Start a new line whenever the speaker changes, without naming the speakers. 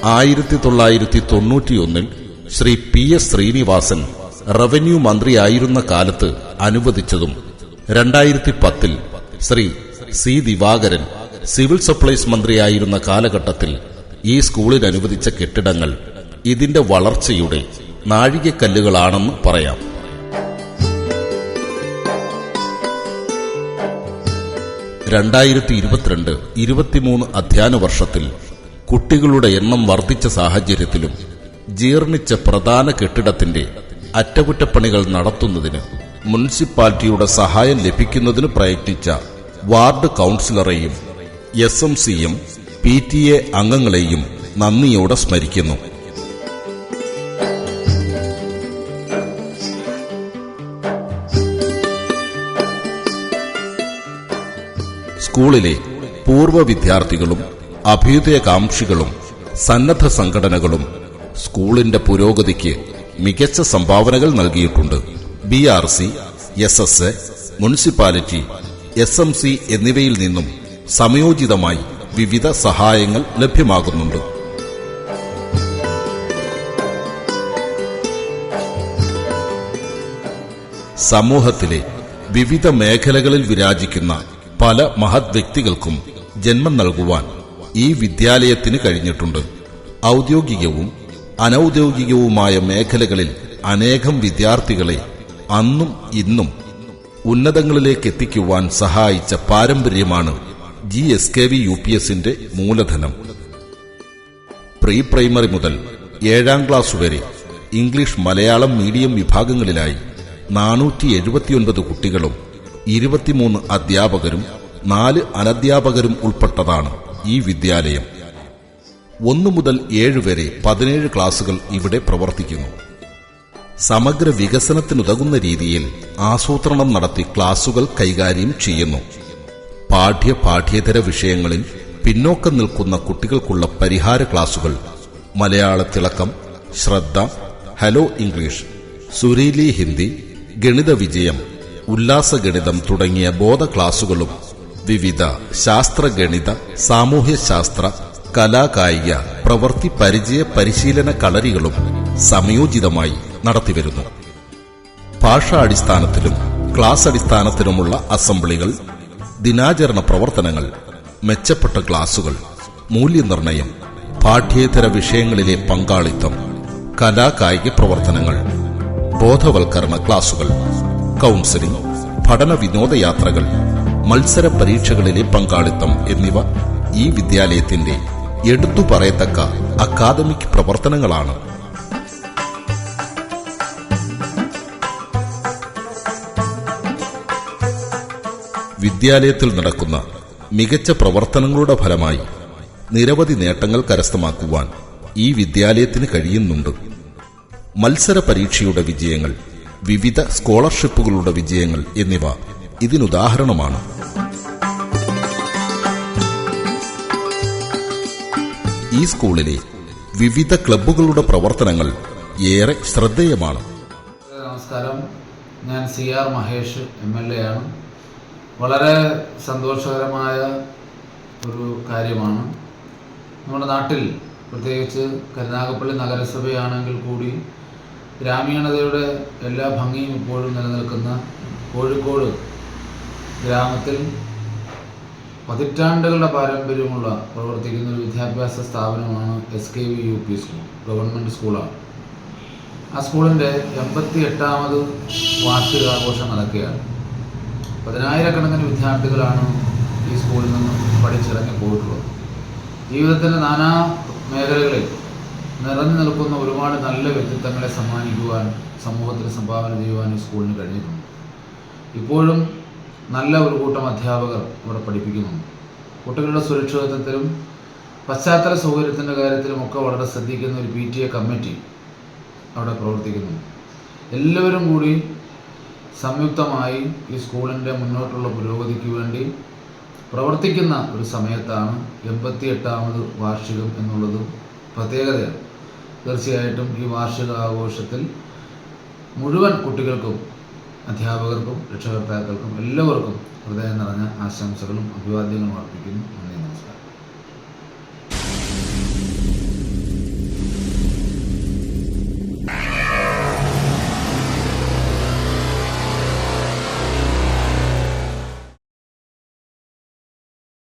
1991 Shri PS Sreenivasan revenue മന്ത്രിയായിരുന്ന കാലത്ത് അനുവദിച്ചതും 2010 Shri C Divakaran civil supplies മന്ത്രിയായിരുന്ന കാലഘട്ടത്തിൽ ഈ സ്കൂളിന് അനുവദിച്ച കെട്ടിടങ്ങൾ ഇതിന്റെ വളർച്ചയുടെ നാഴികക്കല്ലുകളാണെന്ന് പറയാം. 2022-23 അധ്യയന വർഷത്തിൽ കുട്ടികളുടെ എണ്ണം വർദ്ധിച്ച സാഹചര്യത്തിലും ജീർണിച്ച പ്രധാന കെട്ടിടത്തിന്റെ അറ്റകുറ്റപ്പണികൾ നടത്തുന്നതിന് മുനിസിപ്പാലിറ്റിയുടെ സഹായം ലഭിക്കുന്നതിന് പ്രയത്നിച്ച വാർഡ് കൌൺസിലറെയും SMCM PTA അംഗങ്ങളെയും നന്ദിയോടെ സ്മരിക്കുന്നു. സ്കൂളിലെ പൂർവ്വ വിദ്യാർത്ഥികളും അഭ്യുദയകാംക്ഷികളും സന്നദ്ധ സംഘടനകളും സ്കൂളിന്റെ പുരോഗതിക്ക് മികച്ച സംഭാവനകൾ നൽകിയിട്ടുണ്ട്. BRC, SSA, മുനിസിപ്പാലിറ്റി, SMC എന്നിവയിൽ നിന്നും സമയോചിതമായി വിവിധ സഹായങ്ങൾ ലഭ്യമാകുന്നുണ്ട്. സമൂഹത്തിലെ വിവിധ മേഖലകളിൽ വിരാജിക്കുന്ന പല മഹത് വ്യക്തികൾക്കും ജന്മം നൽകുവാൻ ഈ വിദ്യാലയത്തിന് കഴിഞ്ഞിട്ടുണ്ട്. ഔദ്യോഗികവും അനൌദ്യോഗികവുമായ മേഖലകളിൽ അനേകം വിദ്യാർത്ഥികളെ അന്നും ഇന്നും ഉന്നതങ്ങളിലേക്ക് എത്തിക്കുവാൻ സഹായിച്ച പാരമ്പര്യമാണ് GSKV UPSന്റെ മൂലധനം. പ്രീ പ്രൈമറി മുതൽ 7ാം ക്ലാസ് വരെ ഇംഗ്ലീഷ് മലയാളം മീഡിയം വിഭാഗങ്ങളിലായി 479 കുട്ടികളും 23 അധ്യാപകരും 4 അനധ്യാപകരും ഉൾപ്പെട്ടതാണ് ഈ വിദ്യാലയം. 1 മുതൽ 7 വരെ 17 ക്ലാസുകൾ ഇവിടെ പ്രവർത്തിക്കുന്നു. സമഗ്ര വികസനത്തിനുതകുന്ന രീതിയിൽ ആസൂത്രണം നടത്തി ക്ലാസുകൾ കൈകാര്യം ചെയ്യുന്നു. പാഠ്യേതര വിഷയങ്ങളിൽ പിന്നോക്കം നിൽക്കുന്ന കുട്ടികൾക്കുള്ള പരിഹാര ക്ലാസുകൾ, മലയാള തിളക്കം, ശ്രദ്ധ, ഹലോ ഇംഗ്ലീഷ്, സുരീലി ഹിന്ദി, ഗണിത വിജയം, ഉല്ലാസഗണിതം തുടങ്ങിയ ബോധ ക്ലാസുകളും വിവിധ ശാസ്ത്രഗണിത, സാമൂഹ്യശാസ്ത്ര, കലാകായിക, പ്രവൃത്തി പരിചയ പരിശീലന കളരികളും സമയോചിതമായി നടത്തിവരുന്നു. ഭാഷാടിസ്ഥാനത്തിലും ക്ലാസ് അടിസ്ഥാനത്തിലുമുള്ള അസംബ്ലികൾ, ദിനാചരണ പ്രവർത്തനങ്ങൾ, മെച്ചപ്പെട്ട ക്ലാസുകൾ, മൂല്യനിർണയം, പാഠ്യേതര വിഷയങ്ങളിലെ പങ്കാളിത്തം, കലാകായിക പ്രവർത്തനങ്ങൾ, ബോധവൽക്കരണ ക്ലാസുകൾ, കൌൺസിലിംഗ്, പഠന വിനോദയാത്രകൾ, മത്സര പരീക്ഷകളിലെ പങ്കാളിത്തം എന്നിവ ഈ വിദ്യാലയത്തിന്റെ എടുത്തു പറയത്തക്ക അക്കാദമിക് പ്രവർത്തനങ്ങളാണ്. വിദ്യാലയത്തിൽ നടക്കുന്ന മികച്ച പ്രവർത്തനങ്ങളുടെ ഫലമായി നിരവധി നേട്ടങ്ങൾ കരസ്ഥമാക്കുവാൻ ഈ വിദ്യാലയത്തിന് കഴിയുന്നുണ്ട്. മത്സര പരീക്ഷയുടെ വിജയങ്ങൾ, വിവിധ സ്കോളർഷിപ്പുകളുടെ വിജയങ്ങൾ എന്നിവ ഇതിനുദാഹരണമാണ്. ഈ സ്കൂളിലെ വിവിധ ക്ലബ്ബുകളുടെ പ്രവർത്തനങ്ങൾ ഏറെ ശ്രദ്ധേയമാണ്.
നമസ്കാരം, ഞാൻ CR മഹേഷ് MLA ആണ്. വളരെ സന്തോഷകരമായ ഒരു കാര്യമാണ്. നമ്മുടെ നാട്ടിൽ, പ്രത്യേകിച്ച് കരുനാഗപ്പള്ളി നഗരസഭയാണെങ്കിൽ കൂടി, ഗ്രാമീണതയുടെ എല്ലാ ഭംഗിയും ഇപ്പോഴും നിലനിൽക്കുന്ന കോഴിക്കോട് ഗ്രാമത്തിൽ പതിറ്റാണ്ടുകളുടെ പാരമ്പര്യമുള്ള പ്രവർത്തിക്കുന്ന ഒരു വിദ്യാഭ്യാസ സ്ഥാപനമാണ് SKV UP സ്കൂൾ, ഗവൺമെൻറ് സ്കൂളാണ്. ആ സ്കൂളിൻ്റെ 88ാമത് വാർഷികാഘോഷം നടക്കുകയാണ്. 10,000-കണക്കിന് വിദ്യാർത്ഥികളാണ് ഈ സ്കൂളിൽ നിന്ന് പഠിച്ചിറങ്ങി പോയിട്ടുള്ളത്. ജീവിതത്തിൻ്റെ നാനാ മേഖലകളിൽ നിറഞ്ഞു നിൽക്കുന്ന ഒരുപാട് നല്ല വ്യക്തിത്വങ്ങളെ സമ്മാനിക്കുവാൻ, സമൂഹത്തിന് സംഭാവന ചെയ്യുവാൻ ഈ സ്കൂളിന് കഴിഞ്ഞിട്ടുണ്ട്. ഇപ്പോഴും നല്ല ഒരു കൂട്ടം അധ്യാപകർ ഇവിടെ പഠിപ്പിക്കുന്നുണ്ട്. കുട്ടികളുടെ സുരക്ഷിതത്വത്തിലും പശ്ചാത്തല സൗകര്യത്തിൻ്റെ കാര്യത്തിലുമൊക്കെ വളരെ ശ്രദ്ധിക്കുന്ന ഒരു PTA കമ്മിറ്റി അവിടെ പ്രവർത്തിക്കുന്നു. എല്ലാവരും കൂടി സംയുക്തമായി ഈ സ്കൂളിൻ്റെ മുന്നോട്ടുള്ള പുരോഗതിക്ക് വേണ്ടി പ്രവർത്തിക്കുന്ന ഒരു സമയത്താണ് 88ാമത് വാർഷികം എന്നുള്ളത് പ്രത്യേകതയാണ്. തീർച്ചയായിട്ടും ഈ വാർഷികാഘോഷത്തിൽ മുഴുവൻ കുട്ടികൾക്കും, അധ്യാപകർക്കും, രക്ഷകർത്താക്കൾക്കും എല്ലാവർക്കും ഹൃദയം നിറഞ്ഞ ആശംസകളും അഭിവാദ്യങ്ങളും അർപ്പിക്കുന്നു.